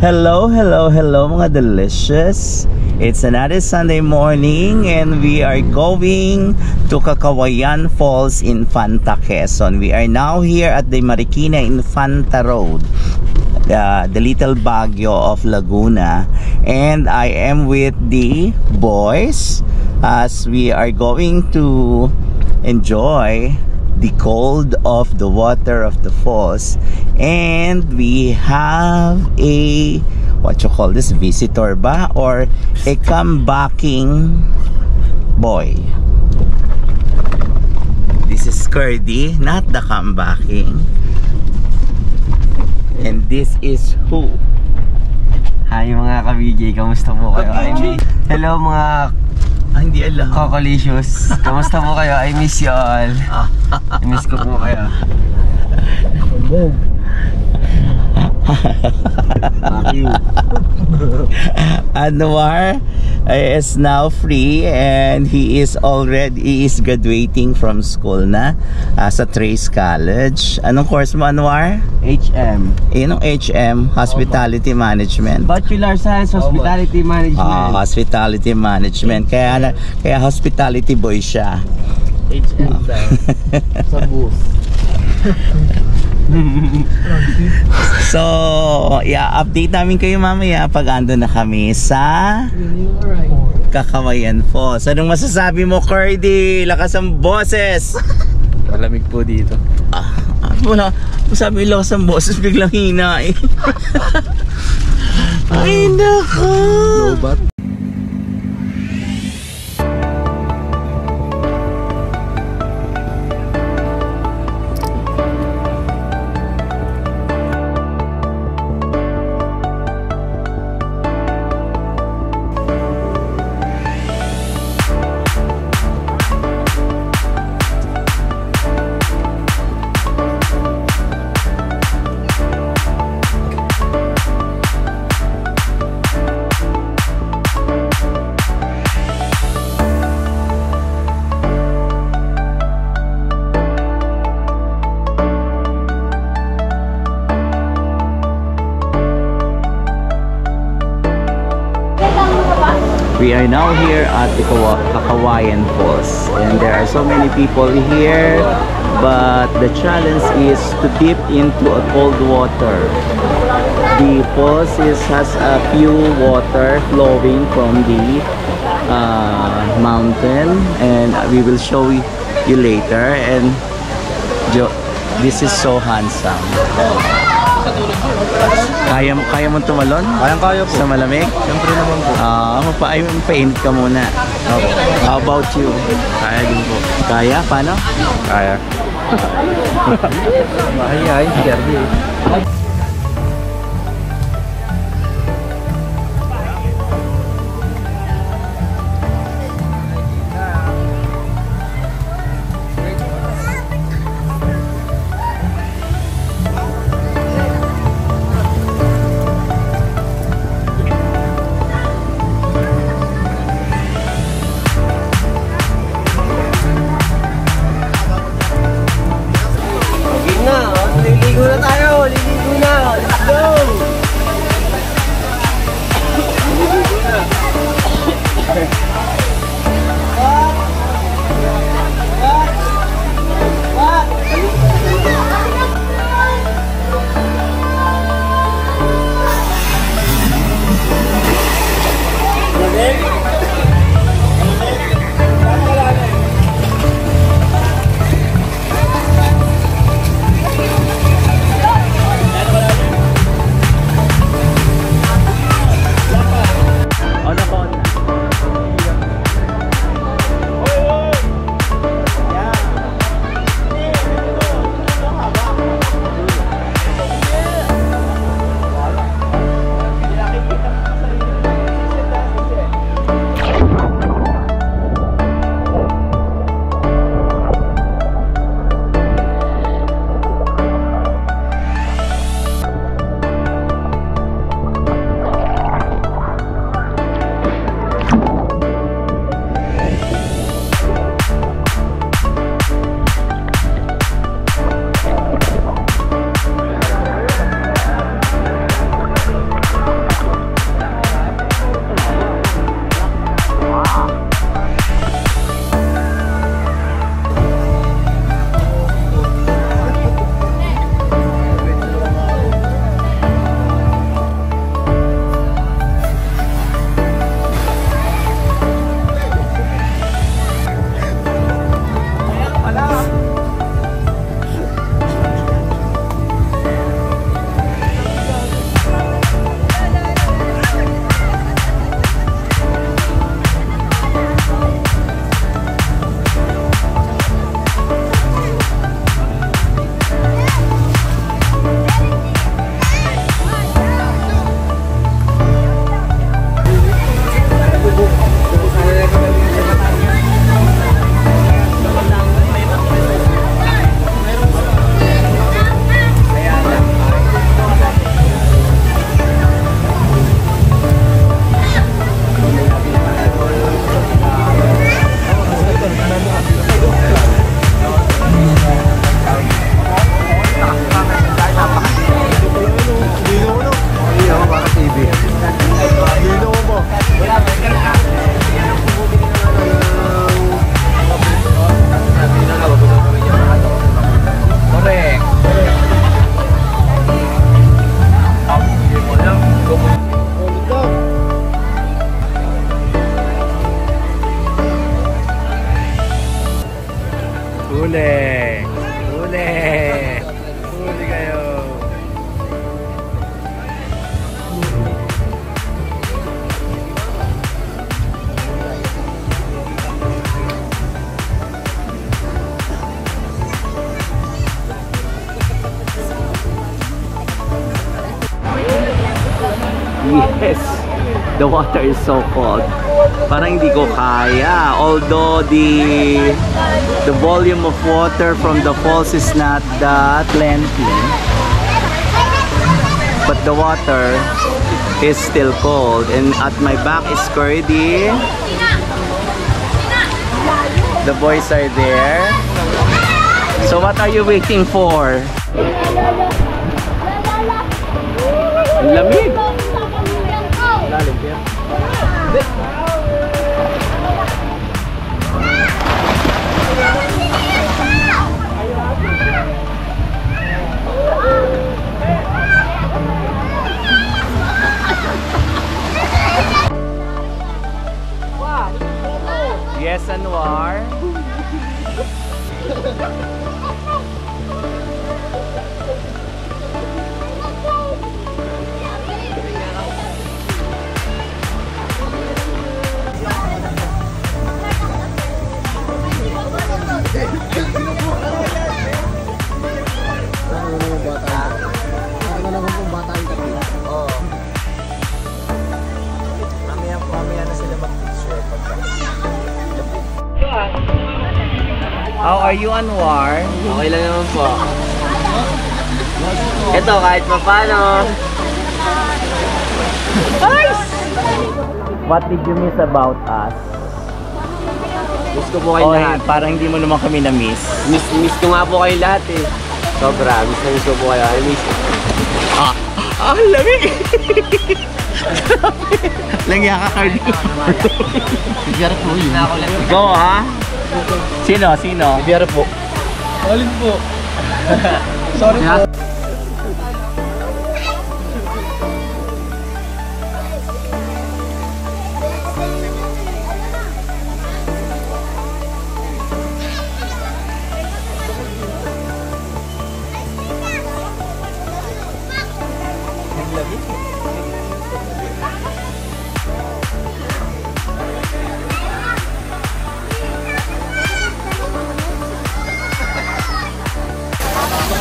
Hello, hello, hello mga delicious. It's another Sunday morning and we are going to Cacawayan Falls, Infanta, Quezon. We are now here at the Marikina Infanta Road, the little Baguio of Laguna, and I am with the boys as we are going to enjoy the cold of the water of the falls. And we have a, what you call this, visitor ba? Or a comebacking boy. This is Curdy, not the comebacking. And this is who? Hi mga ka-BJ, kamusta po kayo? Hello mga hindi alam. Kokolicious, kamusta po kayo? I miss you all. I miss ko po kayo. Anwar is now free and he is graduating from school na sa Trace College. Anong course mo, Anwar? HM. Anong HM? Hospitality Management. Bachelor Science Hospitality Management. Hospitality Management. Kaya hospitality boy siya. HM daw. Sa bus. So, update namin kayo mamaya pag ando na kami sa Cacawayan Falls. Anong masasabi mo, Curdy? Lakas ang boses! Malamig po dito. Wala. Sabi lakas ang boses, biglang hina eh. Ay, nako! Lobat. We are now here at the Cacawayan Falls, and there are so many people here, but the challenge is to dip into a cold water. The falls has a few water flowing from the mountain, and we will show you later. And this is so handsome. Kaya mo tumalon? Kaya po. Sa malamig? Siyempre naman po. Magpa-paint ka muna. How about you? Kaya din po. Kaya? Paano? Kaya. Mahihayin si Kirby eh. Liligo na tayo, liligo na. Huli! Huli! Huli kayo! Yes! The water is so cold. Parang hindi ko kaya. Although the volume of water from the falls is not that plenty, but the water is still cold. And at my back is Curdy. The boys are there. So what are you waiting for? Lamig! Yes, Anwar. How are you, Anwar? Okay lang naman po. Ito, kahit pa paano. What did you miss about us? Miss ko po kayo lahat. Parang hindi mo naman kami na-miss. Miss ko nga po kayo lahat eh. Sobra, miss ko po kayo. I miss you. Lamig! Langya ka, Cardi. Biyara po yun. Go, ha? Sino? Biyara po. Alin po? Sorry po.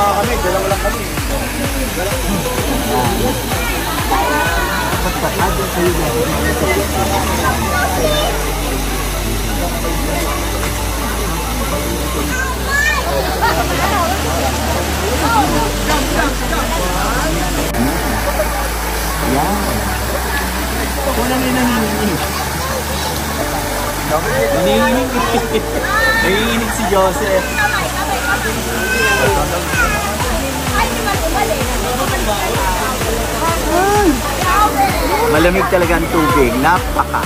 Kami, dalawa lang kami. Nanginginig si Joseph. Malamig talaga ang tubig, napaka.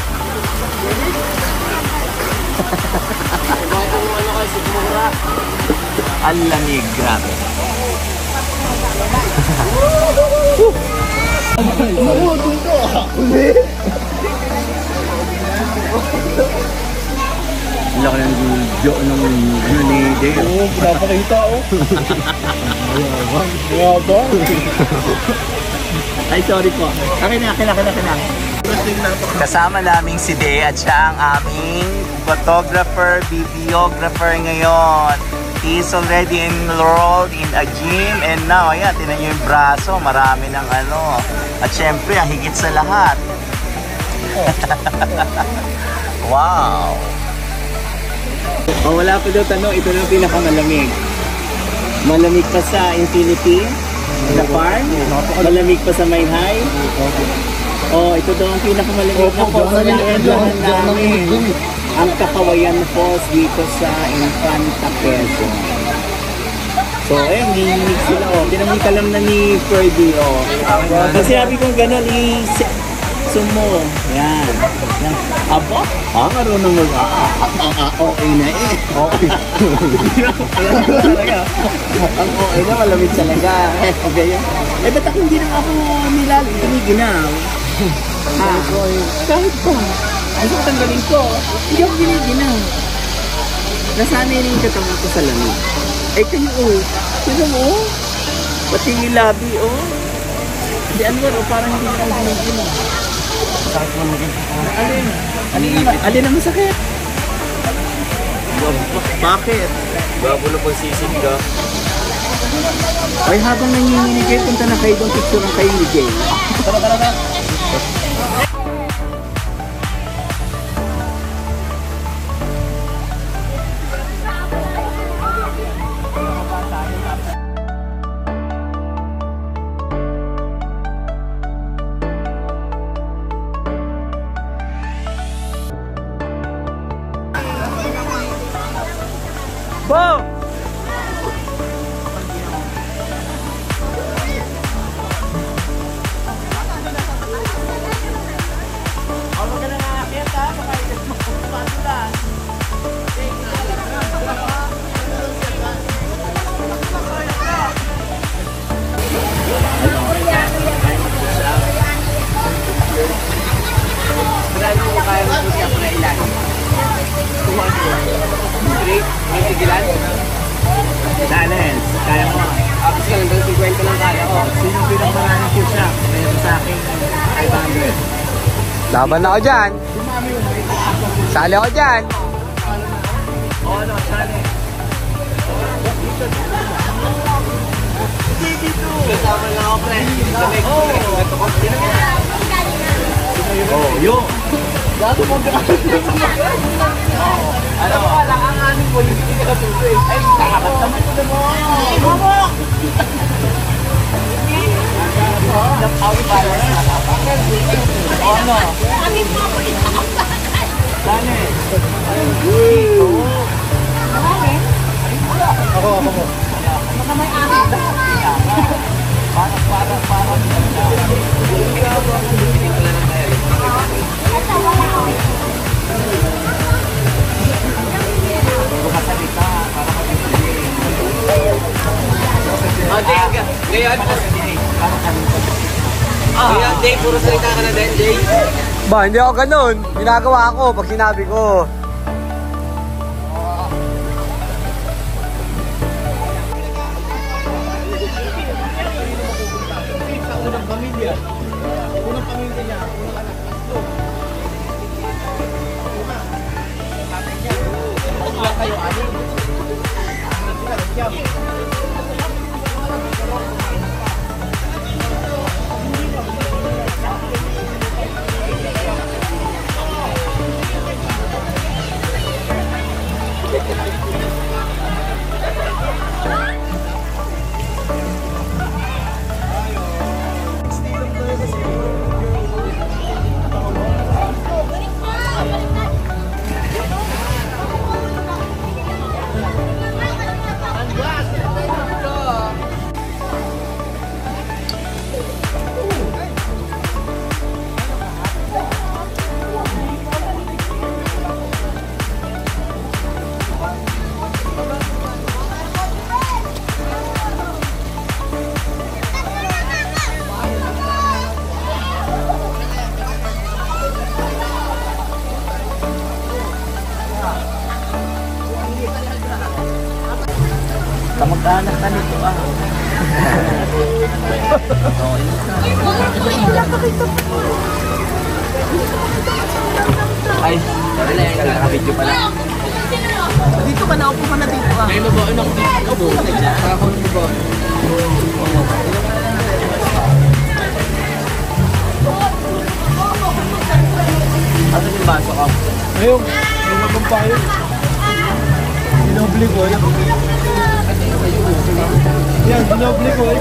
Ang lamig, grabe. Laki ng video ng ni Dale. Oo, pinapakita oh. Yabang. Ay, sorry po. Akin na. Kasama namin si Day at siya ang aming photographer, videographer ngayon. He is already enrolled in a gym and now, ayan, tinan nyo yung braso, marami ng ano. At syempre, ang higit sa lahat. Wow! Oh, wala pa daw tanong, ito na pinakamalamig. Malamig pa sa Infinity, na farm, malamig pa sa May High. Oh, ito daw ang pinakamalamig na falls na naendohan namin. Ang Kakawayan Falls dito sa Infanta Quezon. So, ayun, hinihinig sila. Oh, tinamikalam na ni Ferdy. Oh. Kasi sabi kong gano'n, sumo. Yan. Aba? Marunong okay na eh. Okay. Ang okay na, malamig talaga. Eh, ba't ako hindi naman ako giniginaw? Kahit pa. Ano ko tanggalin ko? Hindi ako giniginaw. Nasanay rin katawan ko sa lamig. Ay kayo oh. Sino mo? Pati yung labi oh. Hindi Anwar oh, parang hindi ka gumagin oh. Sakit mo maging. Alin ang masakit? Bakit? Babo na pang sisig ka. Ay habang nanginginig kayo, punta na kayo doon, picture ang kayo ni Jay. Tara. Boom! Challenge, kaya mo. Tapos ka lang, 50 lang kaya ko. Sino pinakamarami push-up? Mayroon sa akin 500. Laban na ako dyan. Sali ako dyan. Oo, no, challenge. Kasama lang ako, friend. Oh, yun. Gato mo ka. Ano? Wala kang aning mo, hindi ka katuloy. Ay, nakakataman ko na mo. Momo! Napawi para na nakapakal. O ano? Dane. Ako. Baka may akin. Para. Ngayon, Jay, puro salita ka na din, Jay. Ba, hindi ako ganun. Ginagawa ako pag sinabi ko. Unang pamilya niya, unang anak. Tatay niya. Lang kayo, anin. Kamag-anak na nito ah. Ay, nakaka-video pala. Dito ka na, upo ka na dito ah. May mabaon ako dito. Upo ka na dyan. Ako nito ba? Ano yung baso ka? Ayun, may magampayo. Dinoble ko eh. Yan, dinoble ko eh.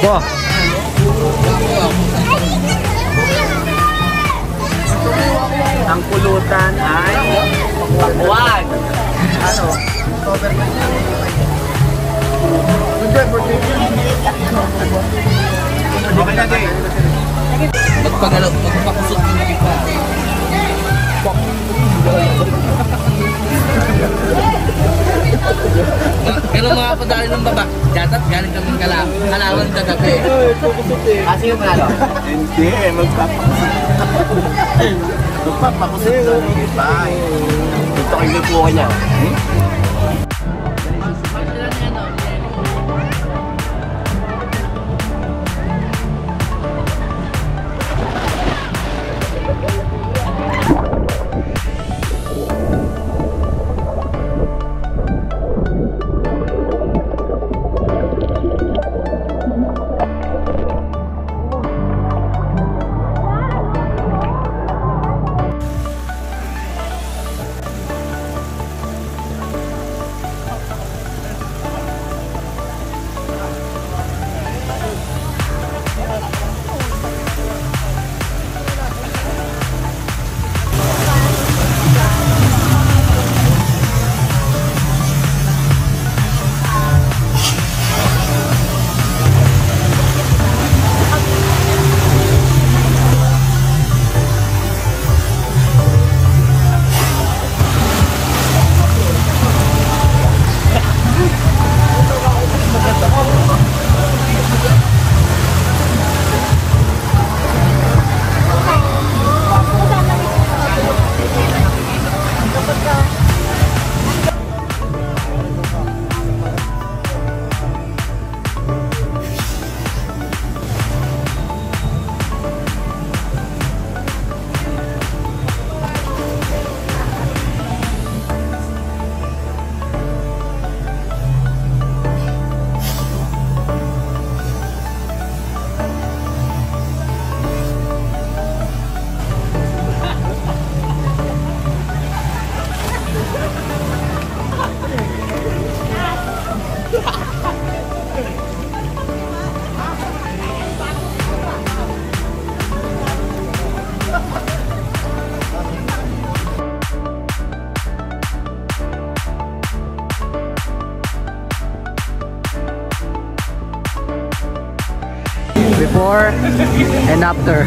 Wah. Ang pulutan ay pakwan. Ano? Okay na din. Magpakusot ng kita. Pero mga padali ng baba, datat galing kami Kalawan datat eh. Kasi yung panalo? Hindi, magpapakusip sa iba. Ito kayo nagpuha niya. Before and after.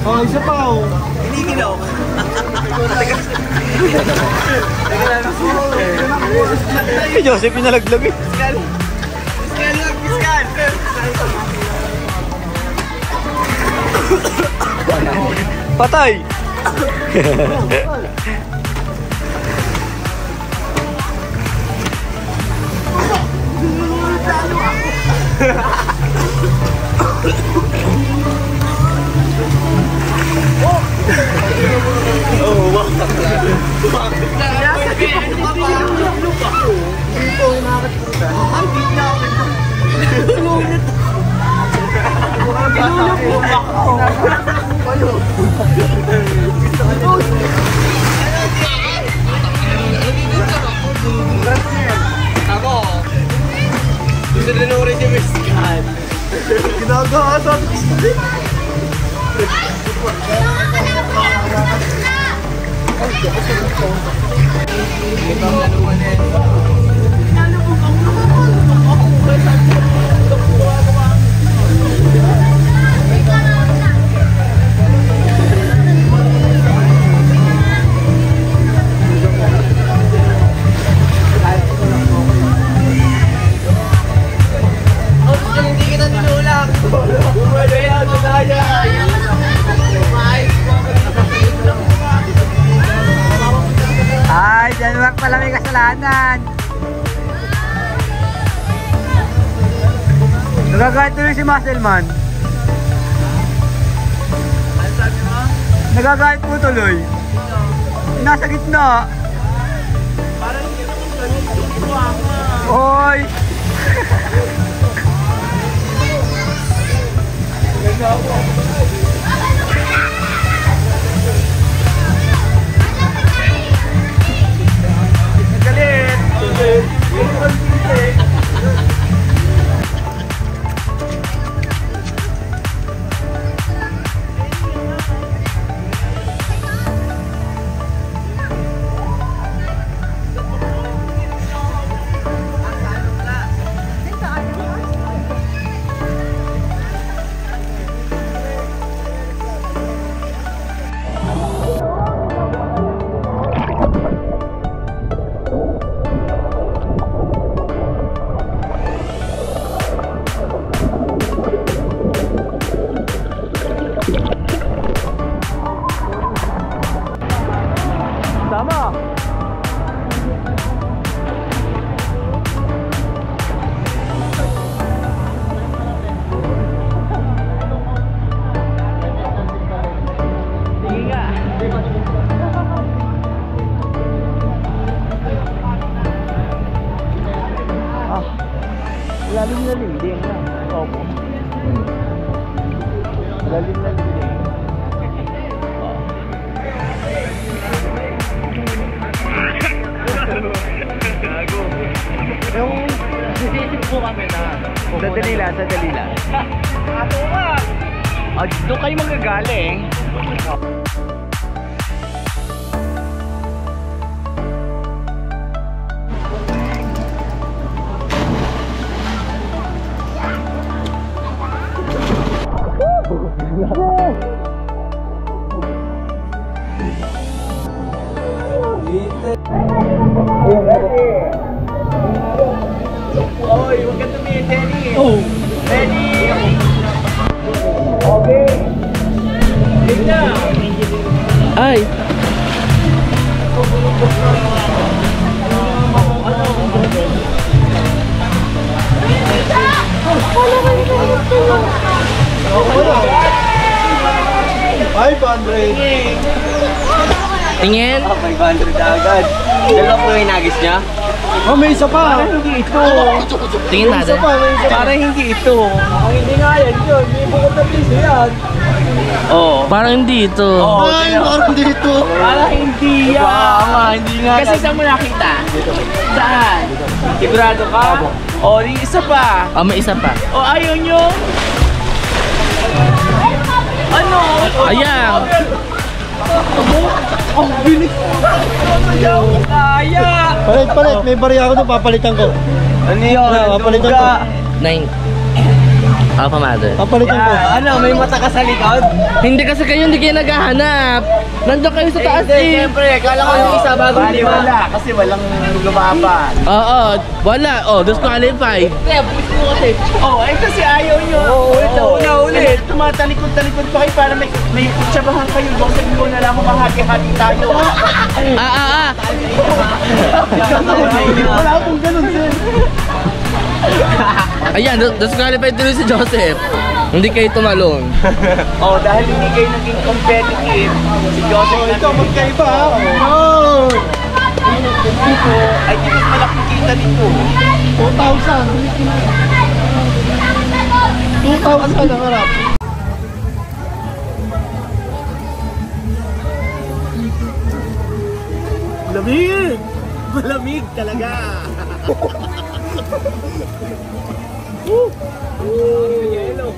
Oh, isa pa oh. Hinigilaw. Si Joseph pinalaglag eh. Piskal lang, piskal. Patay! Ako, gusto na nung rin yung piskal. Ginagawa sa Ay, January pala may kasalanan. Nagagalit tuloy si Muscleman. Ano sabi mo? Nagagalit po tuloy. Nasa gitna. Parang hindi naman ganun. Tuwa ka. Oy! Tama! Sige nga. Lalim na linding na. Opo. Lalim na linding. Gago. Yung sisisip po kami na. Sa dalila, sa dalila. Ato ka! Doon kayo magagaling. Oy, huwag ka tumingin, Denny. Oh! Denny! Okay. Tignan! Ay! Ay, Pandre! Tingin? 500 agad. Dalawa po yung nagis niya? Oh, may isa pa! Hindi ito. Tingin natin. Parang hindi ito. Ang hindi nga yan yun. May bukod na piso yan. Oo. Parang hindi ito. Ay, parang dito. Parang hindi yan. Tama, hindi nga. Kasi saan mo nakita? Saan? Sigurado ka? O, di isa pa. Ah, may isa pa. O, ayaw nyo? Ano? Ayan. Ang bilis. Kaya. Palit. May bariya ako doon. Papalitan ko. Ano yun? Papalitan ko. 9. Alpha Mother. Papalitan ko. Ano, may mata ka sa likod? Hindi kasi kayo, hindi kayo naghahanap. Nandiyan kayo sa taas eh. Siyempre, kala ko yung isa bago Bali wala kasi walang lumaban. Oo, wala. Oh, disqualified. Kaya, pulis mo kasi. Oh, eh kasi ayaw nyo. Ulit. Tumatalikod-talikod pa kayo para may kutsabahan kayo. Basta mo na lang humahati-hati tayo. Wala akong ganun, sir. Ayan, disqualified tuloy si Joseph. Hindi kayo tumalon. Oh, dahil hindi kayo naging competitive, si Joseph na Ito, magkaiba ha. Oh! dito, ay di mas malaking kita dito. 2,000 ang harap. Lamig! Malamig talaga! Yellow.